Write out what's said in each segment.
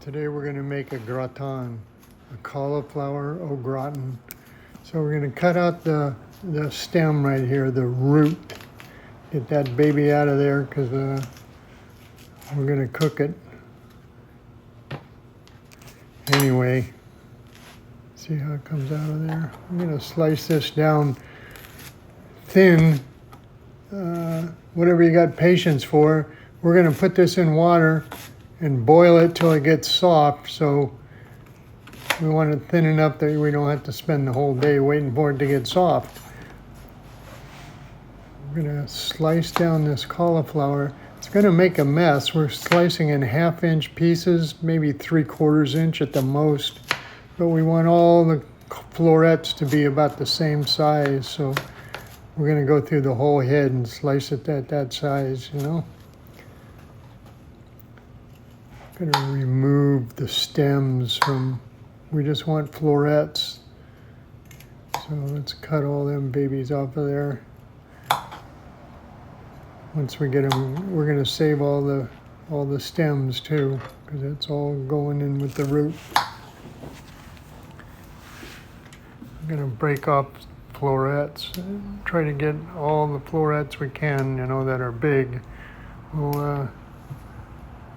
Today we're going to make a gratin, a cauliflower au gratin. So we're going to cut out the stem right here, the root. Get that baby out of there because we're going to cook it. Anyway, see how it comes out of there? I'm going to slice this down thin, whatever you got patience for. We're going to put this in water and boil it till it gets soft. So we want it thin enough that we don't have to spend the whole day waiting for it to get soft. We're going to slice down this cauliflower. It's going to make a mess. We're slicing in 1/2 inch pieces, maybe 3/4 inch at the most. But we want all the florets to be about the same size. So we're going to go through the whole head and slice it at that size, you know. Going to remove the stems from, we just want florets. So let's cut all them babies off of there. Once we get them, we're going to save all the stems too, because it's all going in with the root. I'm going to break off florets. Try to get all the florets we can, you know, that are big. We'll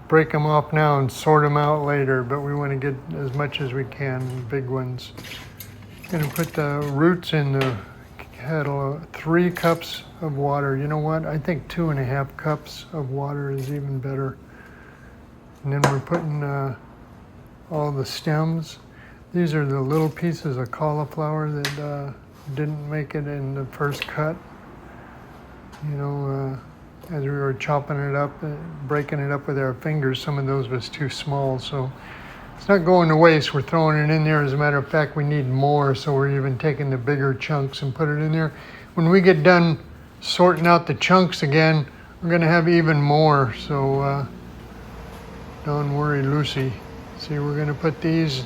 break them off now and sort them out later, but we want to get as much as we can, big ones. I'm going to put the roots in the kettle, 3 cups of water. You know what? I think 2.5 cups of water is even better. And then we're putting all the stems. These are the little pieces of cauliflower that didn't make it in the first cut. You know, as we were chopping it up, breaking it up with our fingers, some of those was too small, so it's not going to waste. We're throwing it in there. As a matter of fact, we need more, so we're even taking the bigger chunks and put it in there. When we get done sorting out the chunks again, we're going to have even more, so don't worry, Lucy. See, we're going to put these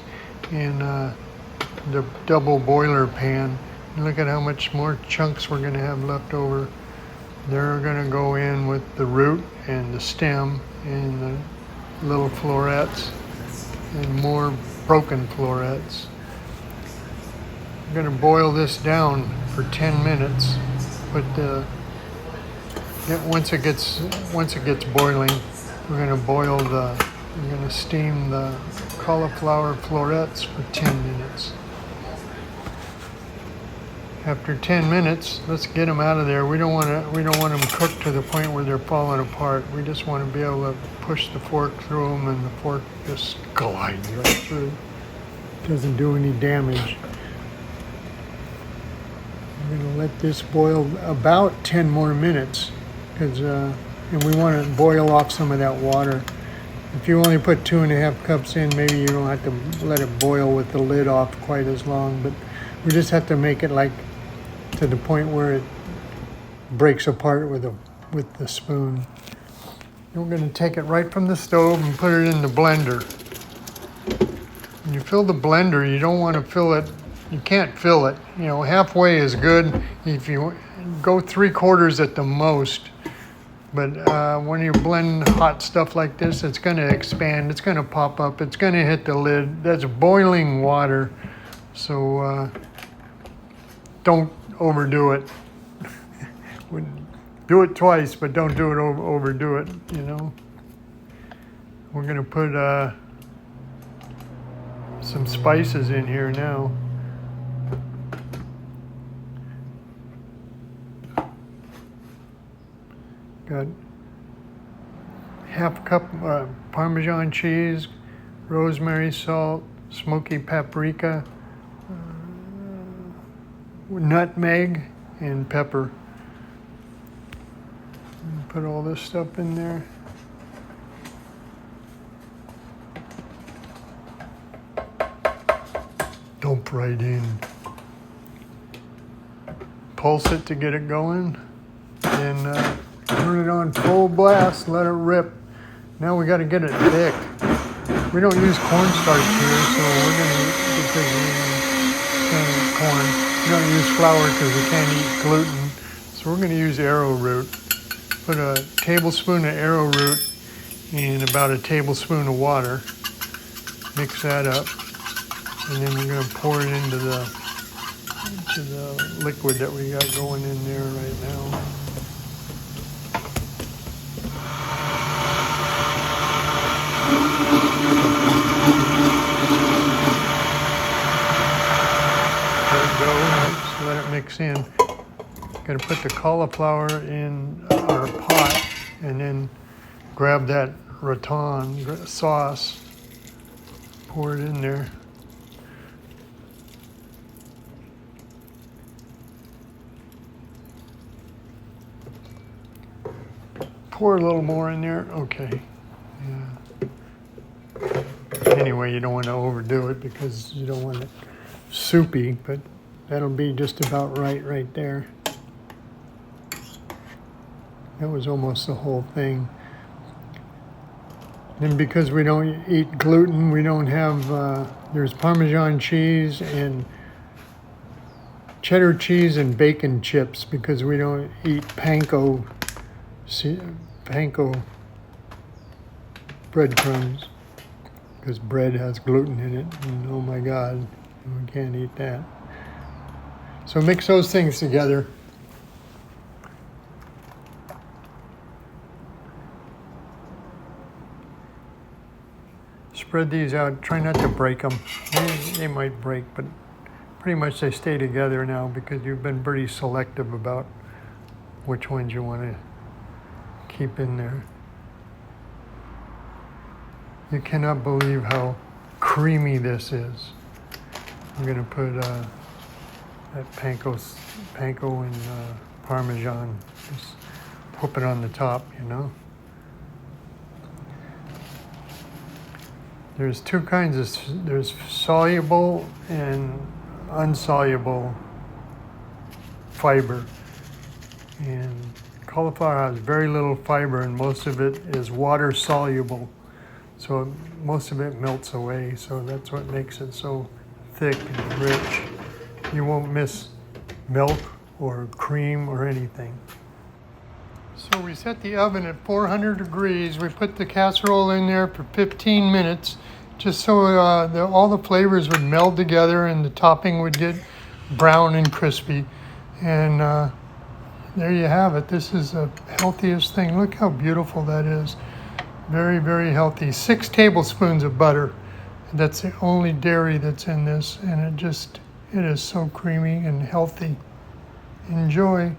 in the double boiler pan. And look at how much more chunks we're going to have left over. They're going to go in with the root and the stem and the little florets and more broken florets. I'm going to boil this down for 10 minutes. But once it gets boiling, we're going to steam the cauliflower florets for 10 minutes. After 10 minutes, let's get them out of there. We don't want them cooked to the point where they're falling apart. We just want to be able to push the fork through them and the fork just glides right through. Doesn't do any damage. I'm going to let this boil about 10 more minutes, because and we want to boil off some of that water. If you only put 2.5 cups in, maybe you don't have to let it boil with the lid off quite as long, but we just have to make it like to the point where it breaks apart with the spoon. And we're going to take it right from the stove and put it in the blender. When you fill the blender, you don't want to fill it, you can't fill it. You know, halfway is good. If you go 3/4 at the most, but when you blend hot stuff like this, it's going to expand, it's going to pop up, it's going to hit the lid. That's boiling water, so don't overdo it. Do it twice, but don't do it overdo it, you know. We're going to put some spices in here now. Got 1/2 cup Parmesan cheese, rosemary, salt, smoky paprika, nutmeg, and pepper. Put all this stuff in there. Dump right in. Pulse it to get it going. Then turn it on full blast, let it rip. Now we got to get it thick. We don't use cornstarch here, so we're going to, because we can't eat corn. We don't use flour because we can't eat gluten. So we're going to use arrowroot. Put a tablespoon of arrowroot in about a tablespoon of water. Mix that up, and then we're going to pour it into the liquid that we got going in there right now. There we go. Let's let it mix in. Going to put the cauliflower in our pot and then grab that gratin sauce, pour it in there. Pour a little more in there. Okay. Yeah. Anyway, you don't want to overdo it because you don't want it soupy, but that'll be just about right there. That was almost the whole thing. And because we don't eat gluten, we don't have, there's Parmesan cheese and cheddar cheese and bacon chips because we don't eat Panko breadcrumbs because bread has gluten in it, and oh my God, we can't eat that. So mix those things together. Spread these out. Try not to break them. They might break, but pretty much they stay together now because you've been pretty selective about which ones you want to keep in there. You cannot believe how creamy this is. I'm going to put that Panko and Parmesan. Just put it on the top, you know. There's two kinds of, there's soluble and unsoluble fiber. And cauliflower has very little fiber and most of it is water soluble. So most of it melts away. So that's what makes it so thick and rich. You won't miss milk or cream or anything. So we set the oven at 400 degrees. We put the casserole in there for 15 minutes just so all the flavors would meld together and the topping would get brown and crispy. And there you have it. This is the healthiest thing. Look how beautiful that is. Very, very healthy. 6 tablespoons of butter. That's the only dairy that's in this. And it is so creamy and healthy. Enjoy.